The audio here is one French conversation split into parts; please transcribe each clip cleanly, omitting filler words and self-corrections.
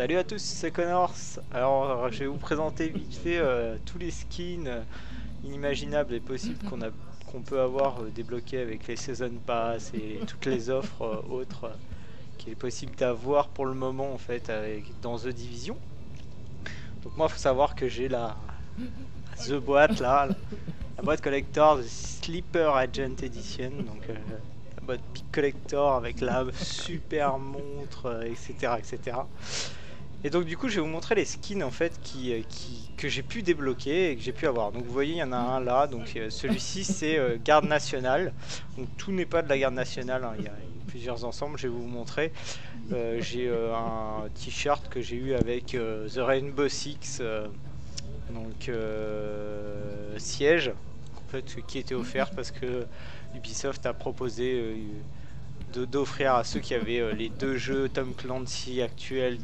Salut à tous, c'est Connors. Alors, je vais vous présenter vite fait tous les skins inimaginables et possibles qu'on peut avoir débloqués avec les Season Pass et toutes les offres autres qu'il est possible d'avoir pour le moment en fait dans The Division. Donc moi, il faut savoir que j'ai The boîte là, la boîte collector de Sleeper Agent Edition, donc la boîte Big Collector avec la super montre, etc., etc. Et donc du coup je vais vous montrer les skins en fait que j'ai pu débloquer et que j'ai pu avoir. Donc vous voyez il y en a un là, donc celui-ci c'est garde nationale. Donc tout n'est pas de la garde nationale, hein. Il y a plusieurs ensembles, je vais vous montrer. J'ai un t-shirt que j'ai eu avec The Rainbow Six, donc siège, en fait, qui était offert parce que Ubisoft a proposé d'offrir à ceux qui avaient les deux jeux Tom Clancy actuels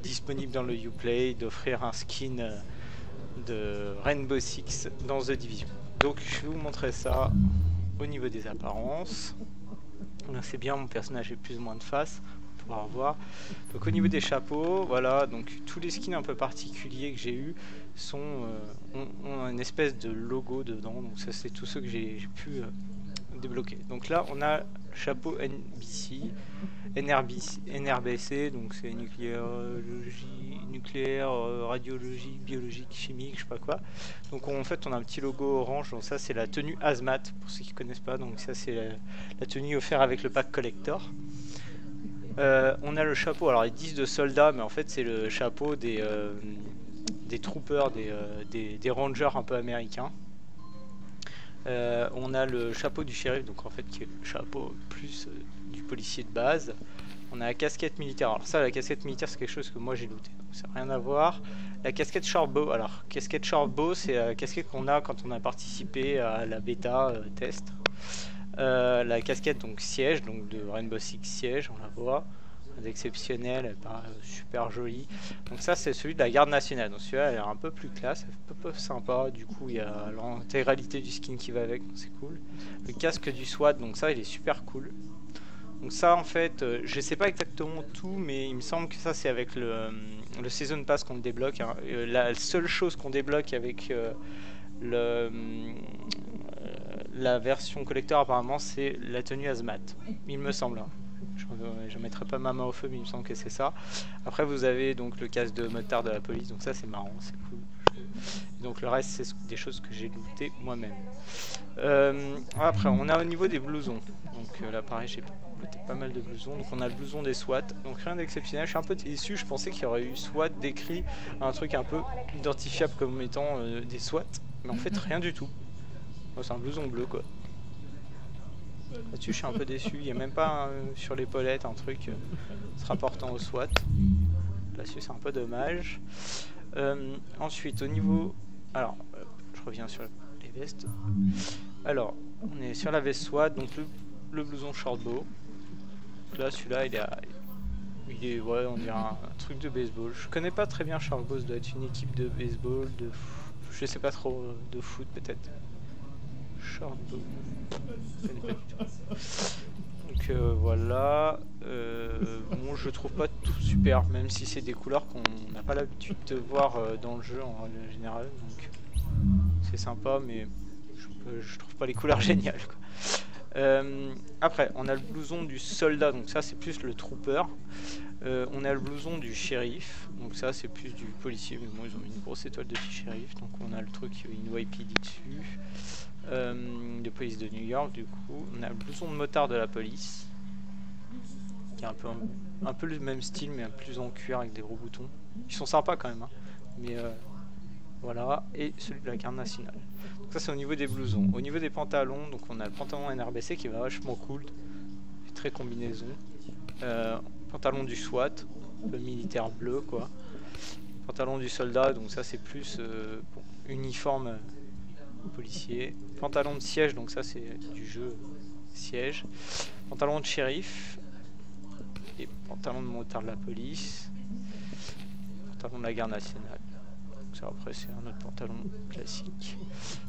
disponibles dans le Uplay, d'offrir un skin de Rainbow Six dans The Division. Donc je vais vous montrer ça au niveau des apparences. C'est bien, mon personnage est plus ou moins de face, on pourra revoir. Donc au niveau des chapeaux, voilà, donc tous les skins un peu particuliers que j'ai eu ont une espèce de logo dedans, donc ça c'est tous ceux que j'ai pu débloquer. Donc là on a chapeau NRBC, donc c'est nucléaire, radiologie, biologique, chimique, je sais pas quoi. Donc en fait on a un petit logo orange, donc ça c'est la tenue hazmat pour ceux qui connaissent pas, donc ça c'est la tenue offerte avec le pack collector. On a le chapeau, alors ils disent de soldat, mais en fait c'est le chapeau des troopers, des rangers un peu américains. On a le chapeau du shérif, donc en fait qui est le chapeau plus du policier de base. On a la casquette militaire, alors ça la casquette militaire c'est quelque chose que moi j'ai looté, donc ça n'a rien à voir. La casquette shortbow, alors casquette shortbow c'est la casquette qu'on a quand on a participé à la bêta test. La casquette donc siège, donc de Rainbow Six siège, on la voit d'exceptionnel, elle paraît super jolie. Donc ça c'est celui de la garde nationale, donc celui-là elle est un peu plus classe, un peu sympa, du coup il y a l'intégralité du skin qui va avec, donc c'est cool. Le casque du SWAT, donc ça il est super cool. Donc ça en fait, je sais pas exactement tout, mais il me semble que ça c'est avec le Season Pass qu'on débloque, hein. La seule chose qu'on débloque avec la version collector apparemment c'est la tenue hazmat, il me semble, hein. Je ne mettrai pas ma main au feu, mais il me semble que c'est ça. Après vous avez donc le casque de motard de la police, donc ça c'est marrant, c'est cool. Et donc le reste c'est des choses que j'ai looté moi-même. Après on a au niveau des blousons, donc là pareil j'ai looté pas mal de blousons. Donc on a le blouson des SWAT, donc rien d'exceptionnel. Je suis un peu déçu, je pensais qu'il y aurait eu SWAT décrit, un truc un peu identifiable comme étant des SWAT, mais en fait rien du tout. C'est un blouson bleu quoi. Là-dessus je suis un peu déçu, il n'y a même pas sur l'épaulette un truc se rapportant au SWAT. Là-dessus c'est un peu dommage. Ensuite au niveau... Alors je reviens sur les vestes. Alors on est sur la veste SWAT, donc le blouson shortbow. Là celui-là il est ouais, on dirait un truc de baseball. Je connais pas très bien shortbow, ça doit être une équipe de baseball, je sais pas trop, de foot peut-être. Shortbow. Donc voilà, bon je trouve pas tout super, même si c'est des couleurs qu'on n'a pas l'habitude de voir dans le jeu en général, donc c'est sympa, mais je trouve pas les couleurs géniales quoi. Après on a le blouson du soldat, donc ça c'est plus le trooper. On a le blouson du shérif, donc ça c'est plus du policier, mais bon ils ont mis une grosse étoile de shérif, donc on a le truc NYPD dessus. De police de New York, du coup on a le blouson de motard de la police qui est un peu le même style mais plus en cuir avec des gros boutons, ils sont sympas quand même, hein. Mais voilà, et celui de la garde nationale. Donc ça c'est au niveau des blousons. Au niveau des pantalons, donc on a le pantalon NRBC qui va vachement cool, très combinaison. Pantalon du SWAT, le militaire bleu quoi. Pantalon du soldat, donc ça c'est plus bon, uniforme policier. Pantalon de siège, donc ça c'est du jeu siège. Pantalon de shérif et pantalon de motard de la police. Pantalon de la garde nationale. Donc ça après c'est un autre pantalon classique.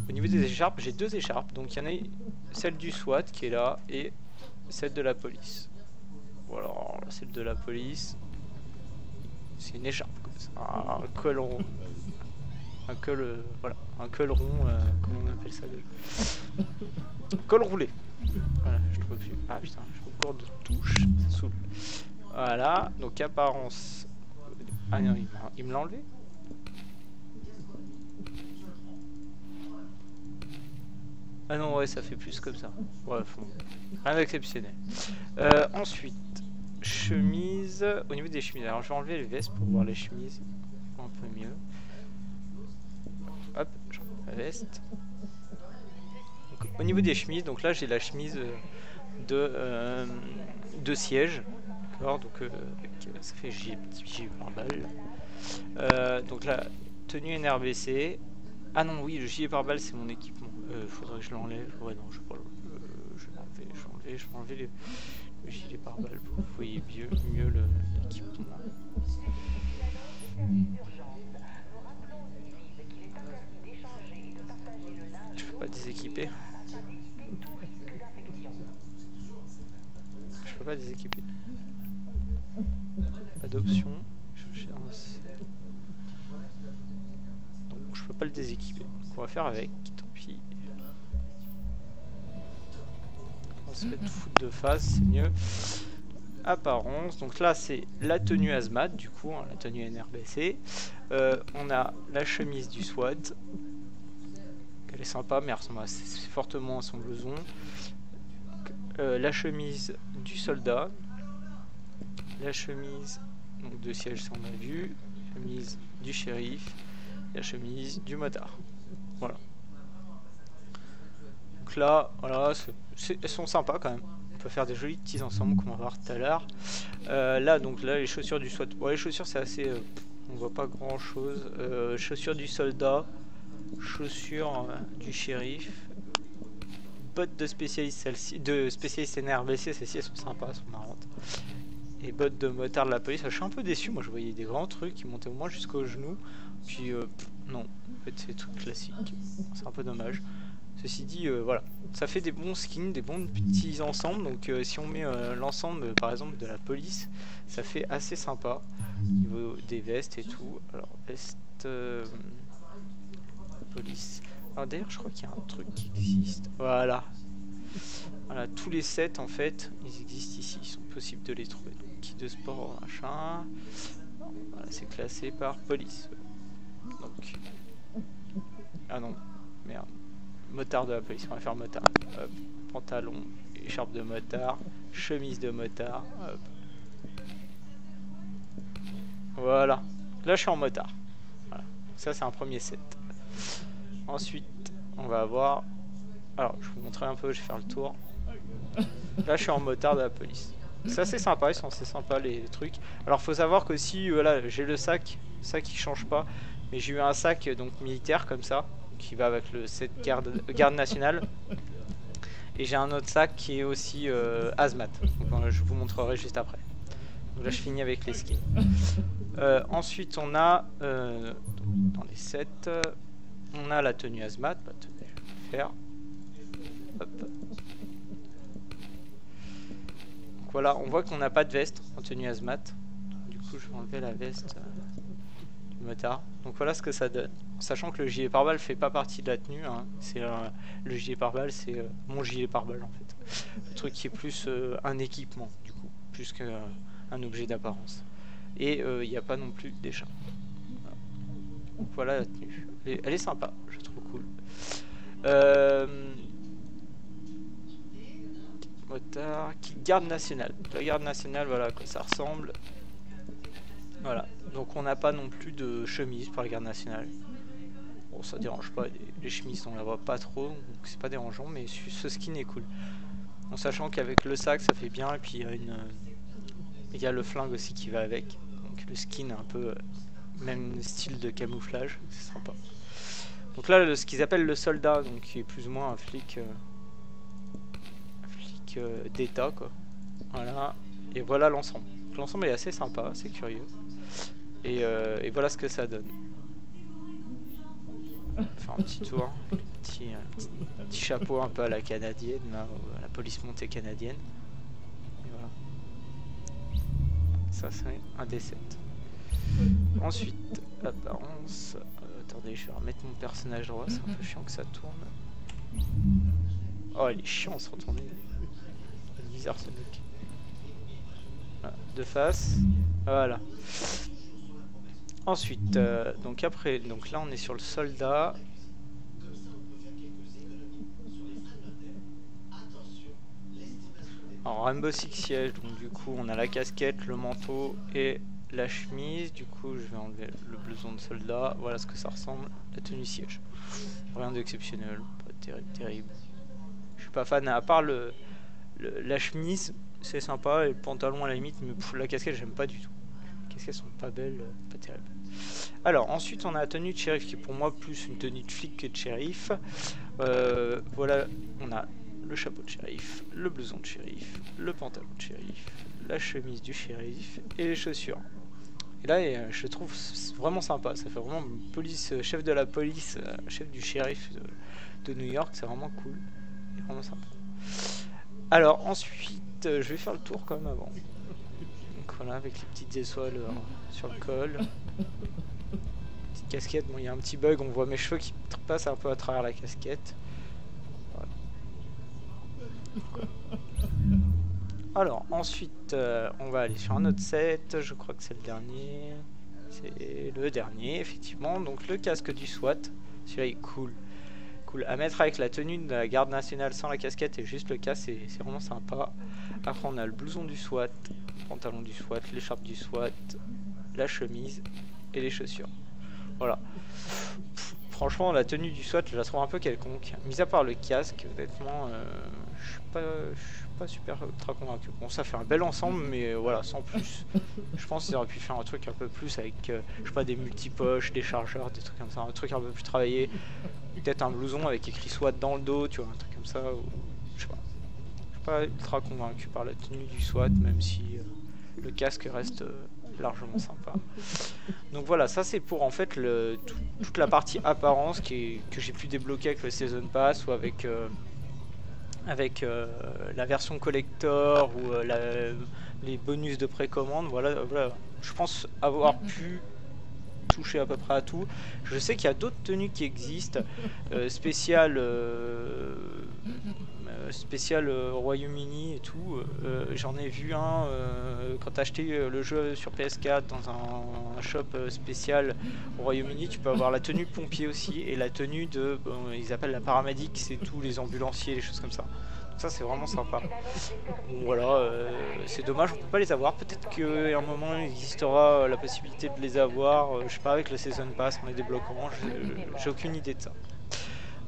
Au niveau des écharpes, j'ai deux écharpes, donc il y en a celle du SWAT qui est là et celle de la police. Voilà, celle de la police c'est une écharpe, quoi. Un col rond. Un col, voilà, un col rond, comment on appelle ça déjà? Col roulé. Voilà, je trouve plus. Ah putain, je suis encore de touche, ça saoule. Voilà, donc apparence. Ah non, il me l'a enlevé. Ah non, ouais, ça fait plus comme ça. Bref, bon, rien d'exceptionnel. Ensuite, chemise. Au niveau des chemises, alors je vais enlever les vestes pour voir les chemises un peu mieux. Hop, j'enlève la veste. Donc, au niveau des chemises, donc là j'ai la chemise de siège. D'accord, donc ça fait J par balle. Donc la tenue NRBC. Ah non, oui, le gilet pare-balles c'est mon équipement. Faudrait que je l'enlève. Ouais, non, je vais pas je vais enlever le gilet pare-balles pour que vous voyez mieux l'équipement. Je peux pas déséquiper. Je peux pas déséquiper. Pas d'option. Donc je peux pas le déséquiper. Donc on va faire avec, tant pis. On va se mettre foot de face, c'est mieux. Apparence, donc là c'est la tenue hazmat du coup, hein, la tenue NRBC. On a la chemise du SWAT. Elle est sympa mais elle ressemble fortement à son blouson. La chemise du soldat. La chemise donc, de siège si on a vu. La chemise du shérif. La chemise du motard. Voilà. Donc là, voilà, elles sont sympas quand même. On peut faire des jolis petits ensembles comme on va voir tout à l'heure. Là, donc là, les chaussures du SWAT. Bon, les chaussures, c'est assez. On voit pas grand chose. Chaussures du soldat. Chaussures du shérif. Bottes de spécialiste, celle-ci. De spécialiste NRBC, celles-ci, elles sont sympas, elles sont marrantes. Et bottes de motard de la police. Je suis un peu déçu. Moi, je voyais des grands trucs qui montaient au moins jusqu'aux genoux. Puis, non. En fait, c'est des trucs classiques. C'est un peu dommage. Ceci dit, voilà, ça fait des bons skins, des bons petits ensembles. Donc si on met l'ensemble, par exemple, de la police, ça fait assez sympa. Au niveau des vestes et tout. Alors, veste police. Alors d'ailleurs, je crois qu'il y a un truc qui existe. Voilà. Voilà, tous les sets, en fait, ils existent ici. Ils sont possibles de les trouver. Donc, kit de sport, machin. Voilà, c'est classé par police. Donc... Ah non, merde. Motard de la police, on va faire motard. Hop. Pantalon, écharpe de motard, chemise de motard. Hop. Voilà. Là, je suis en motard. Voilà. Ça, c'est un premier set. Ensuite, on va avoir... Alors, je vais vous montrer un peu, je vais faire le tour. Là, je suis en motard de la police. C'est assez sympa, ils sont assez sympas les trucs. Alors, faut savoir que si, voilà, j'ai le sac, ça qui change pas. Mais j'ai eu un sac donc militaire comme ça, qui va avec le set garde nationale. Et j'ai un autre sac qui est aussi hazmat. Donc je vous montrerai juste après. Donc là je finis avec les skins. Ensuite on a dans les sets, on a la tenue hazmat. Bah, tenez, je vais le faire. Hop. Donc voilà, on voit qu'on n'a pas de veste en tenue hazmat. Du coup je vais enlever la veste du motard. Donc voilà ce que ça donne. Sachant que le gilet pare-balles fait pas partie de la tenue, hein. C'est le gilet pare-balles, c'est mon gilet pare-balles en fait. Le truc qui est plus un équipement du coup, plus qu'un objet d'apparence. Et il n'y a pas non plus d'écharpe. Voilà. Donc voilà la tenue. Elle est sympa, je trouve cool. Motard, qui garde nationale. La garde nationale, voilà à quoi ça ressemble. Voilà. Donc on n'a pas non plus de chemise pour la garde nationale. Bon, ça dérange pas, les chemises on la voit pas trop, donc c'est pas dérangeant, mais ce skin est cool. En sachant qu'avec le sac ça fait bien, et puis il y a le flingue aussi qui va avec. Donc le skin est un peu même style de camouflage, c'est sympa. Donc là ce qu'ils appellent le soldat, donc qui est plus ou moins un flic d'état quoi. Voilà, et voilà l'ensemble. L'ensemble est assez sympa, c'est curieux. Et voilà ce que ça donne. Faire un petit tour, petit chapeau un peu à la canadienne, là, à la police montée canadienne. Et voilà. Ça c'est un des 7. Ensuite, apparence. Attendez, je vais remettre mon personnage droit, c'est un peu chiant que ça tourne. Oh, il est chiant se retourner. Bizarre ce mec. Voilà, de face. Voilà. Ensuite, donc après, donc là on est sur le soldat. Alors Rainbow Six Siege, donc du coup on a la casquette, le manteau et la chemise. Du coup je vais enlever le blouson de soldat. Voilà ce que ça ressemble, la tenue siège. Rien d'exceptionnel, pas terrible. Je suis pas fan, à part la chemise, c'est sympa, et le pantalon à la limite, mais la casquette j'aime pas du tout. Les casquettes sont pas belles, pas terribles. Alors ensuite on a la tenue de shérif qui est pour moi plus une tenue de flic que de shérif. Voilà, on a le chapeau de shérif, le blouson de shérif, le pantalon de shérif, la chemise du shérif et les chaussures. Et là je trouve vraiment sympa, ça fait vraiment police, chef de la police, chef du shérif de New York, c'est vraiment cool, et vraiment sympa. Alors ensuite je vais faire le tour quand même avant. Donc voilà, avec les petites étoiles sur le col. Petite casquette, bon il y a un petit bug, on voit mes cheveux qui passent un peu à travers la casquette. Voilà. Alors ensuite on va aller sur un autre set, je crois que c'est le dernier. C'est le dernier effectivement, donc le casque du SWAT, celui-là est cool. Cool à mettre avec la tenue de la garde nationale sans la casquette et juste le casque, c'est vraiment sympa. Après on a le blouson du SWAT, le pantalon du SWAT, l'écharpe du SWAT, la chemise et les chaussures. Voilà. Franchement la tenue du SWAT je la trouve un peu quelconque, mis à part le casque, honnêtement je suis pas super ultra convaincu. Bon ça fait un bel ensemble mais voilà, sans plus. Je pense qu'ils auraient pu faire un truc un peu plus avec je sais pas, des multipoches, des chargeurs, des trucs comme ça, un truc un peu plus travaillé. Peut-être un blouson avec écrit SWAT dans le dos, tu vois, un truc comme ça, ou je sais pas. Je suis pas ultra convaincu par la tenue du SWAT, même si le casque reste largement sympa. Donc voilà, ça c'est pour en fait toute la partie apparence que j'ai pu débloquer avec le Season Pass ou avec la version collector ou les bonus de précommande. Voilà, je pense avoir pu toucher à peu près à tout. Je sais qu'il y a d'autres tenues qui existent, spéciales Royaume-Uni et tout. J'en ai vu un quand t'as acheté le jeu sur PS4 dans un shop spécial au Royaume-Uni. Tu peux avoir la tenue pompier aussi et la tenue de, ils appellent la paramédic, c'est tous les ambulanciers, les choses comme ça. Donc ça c'est vraiment sympa. Bon, voilà, c'est dommage, on peut pas les avoir. Peut-être qu'à un moment il existera la possibilité de les avoir, je sais pas, avec le Season Pass en les débloquant, j'ai aucune idée de ça.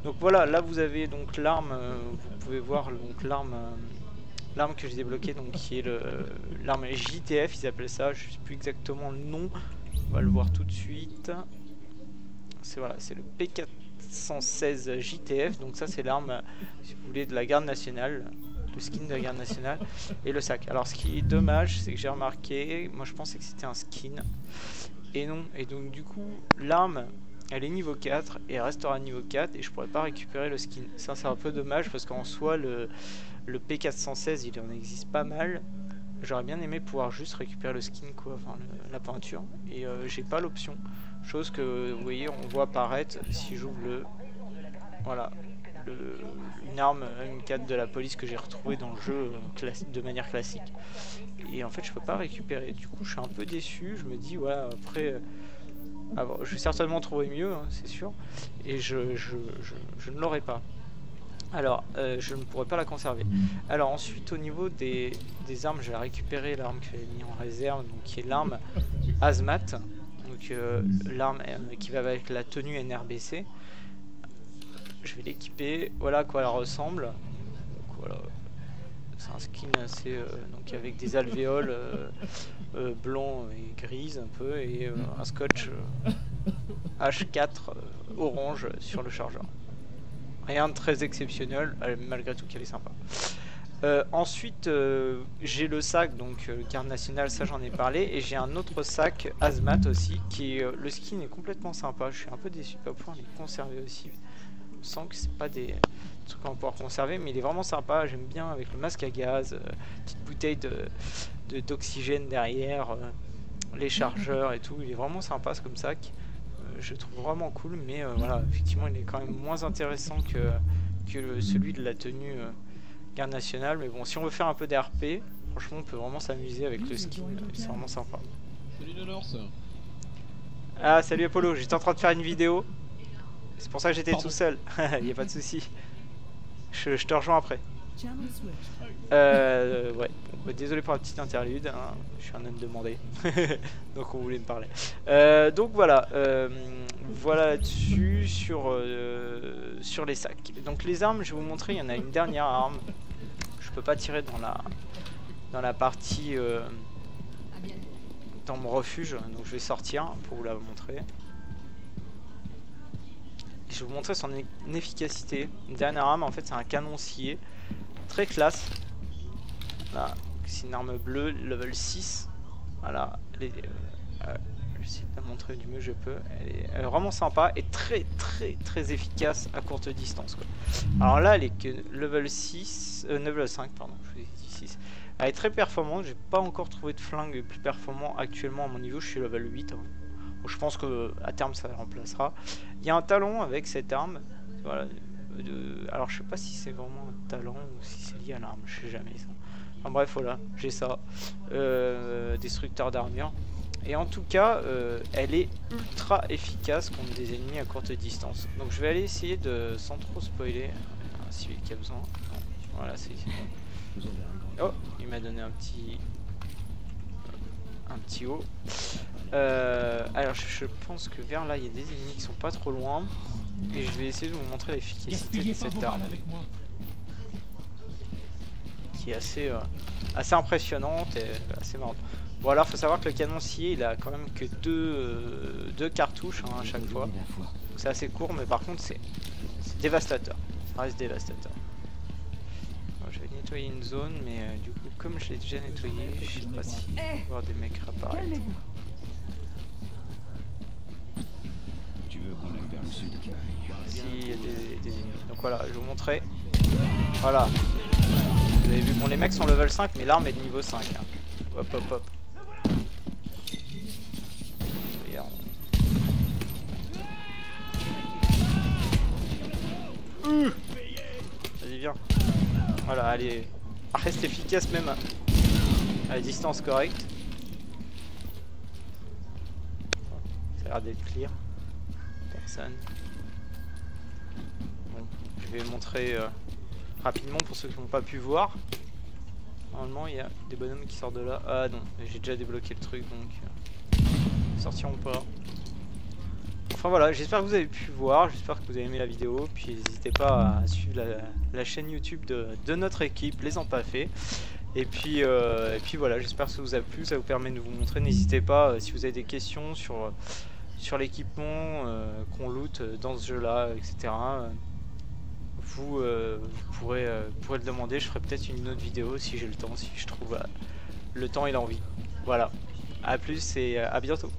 Donc voilà, là vous avez donc l'arme, vous pouvez voir donc l'arme que j'ai débloquée, donc qui est l'arme JTF, ils appellent ça, je sais plus exactement le nom, on va le voir tout de suite. C'est voilà, c'est le P416 JTF, donc ça c'est l'arme, si vous voulez, de la garde nationale, le skin de la garde nationale, et le sac. Alors ce qui est dommage, c'est que j'ai remarqué, moi je pensais que c'était un skin, et non, et donc du coup l'arme elle est niveau 4 et elle restera niveau 4 et je pourrais pas récupérer le skin. Ça c'est un peu dommage parce qu'en soi le P416 il en existe pas mal. J'aurais bien aimé pouvoir juste récupérer le skin quoi, enfin la peinture, et j'ai pas l'option. Chose que vous voyez, on voit apparaître si j'ouvre voilà, une arme M4 de la police que j'ai retrouvé dans le jeu de manière classique. Et en fait je peux pas récupérer. Du coup je suis un peu déçu, je me dis voilà, après je vais certainement trouver mieux, hein, c'est sûr, et je ne l'aurai pas. Alors, je ne pourrai pas la conserver. Alors ensuite, au niveau des armes, je vais récupérer l'arme que j'avais mis en réserve, donc qui est l'arme Hazmat, donc l'arme qui va avec la tenue NRBC. Je vais l'équiper, voilà à quoi elle ressemble. Donc voilà, c'est un skin assez donc avec des alvéoles blanc et grise un peu, et un scotch H4 orange sur le chargeur. Rien de très exceptionnel, malgré tout qu'elle est sympa. Ensuite j'ai le sac, donc garde nationale, ça j'en ai parlé, et j'ai un autre sac Hazmat aussi, qui est le skin est complètement sympa. Je suis un peu déçu de ne pas pouvoir les conserver aussi. On sent que c'est pas des trucs qu'on va pouvoir conserver, mais il est vraiment sympa. J'aime bien avec le masque à gaz, petite bouteille d'oxygène derrière, les chargeurs et tout. Il est vraiment sympa ce comme sac. Je le trouve vraiment cool, mais voilà, effectivement, il est quand même moins intéressant que celui de la tenue garde nationale. Mais bon, si on veut faire un peu d'RP, franchement, on peut vraiment s'amuser avec le skin. C'est vraiment sympa. Salut Delors. Ah, salut Apollo, j'étais en train de faire une vidéo. C'est pour ça que j'étais tout seul. Il n'y a pas de souci. Je te rejoins après. Ouais. Bon, bah, désolé pour la petite interlude. Hein. Je suis un homme demandé. Donc on voulait me parler. Donc voilà. Voilà là-dessus sur les sacs. Donc les armes, je vais vous montrer. Il y en a une dernière arme. Je peux pas tirer dans la partie dans mon refuge. Donc je vais sortir pour vous la montrer. Je vais vous montrer son efficacité. Une dernière arme, en fait, c'est un canon scié. Très classe. Là, c'est une arme bleue, level 6. Voilà. Je vais essayer de la montrer du mieux que je peux. Elle est vraiment sympa et très efficace à courte distance, quoi. Alors là, elle est que level 6. Level 5, pardon. Je vous ai dit 6. Elle est très performante. J'ai pas encore trouvé de flingue plus performant actuellement à mon niveau. Je suis level 8. Hein. Je pense que à terme ça la remplacera. Il y a un talon avec cette arme. Voilà. Alors je sais pas si c'est vraiment un talon ou si c'est lié à l'arme. Je sais jamais ça. Enfin bref voilà, j'ai ça. Destructeur d'armure. Et en tout cas, elle est ultra efficace contre des ennemis à courte distance. Donc je vais aller essayer de, sans trop spoiler, un civil qui a besoin. Non. Voilà, c'est ici. Oh, il m'a donné un petit haut. Alors je pense que vers là il y a des ennemis qui sont pas trop loin et je vais essayer de vous montrer l'efficacité de cette arme qui est assez impressionnante et assez marrante. Bon alors faut savoir que le canon scié il a quand même que deux cartouches hein, à chaque fois, c'est assez court mais par contre c'est dévastateur, ça reste dévastateur. Alors, je vais nettoyer une zone mais du coup comme je l'ai déjà nettoyé je sais pas si on va voir des mecs réapparaître. Ici il y a des ennemis. Donc voilà, je vais vous montrer. Voilà. Vous avez vu, bon les mecs sont level 5 mais l'arme est de niveau 5. Hein. Hop hop hop. Regarde. Vas-y viens. Voilà, elle reste efficace même à la distance correcte. Ça a l'air d'être clear. Personne. Bon, je vais montrer rapidement pour ceux qui n'ont pas pu voir. Normalement il y a des bonhommes qui sortent de là. Ah non, j'ai déjà débloqué le truc donc ils sortiront pas. Enfin voilà, j'espère que vous avez pu voir, j'espère que vous avez aimé la vidéo. Puis n'hésitez pas à suivre la chaîne YouTube de notre équipe, les Empaffés. Et puis voilà, j'espère que ça vous a plu, ça vous permet de vous montrer. N'hésitez pas si vous avez des questions sur l'équipement qu'on loot dans ce jeu là, etc. Vous pourrez le demander, je ferai peut-être une autre vidéo si j'ai le temps, si je trouve le temps et l'envie. Voilà, à plus et à bientôt.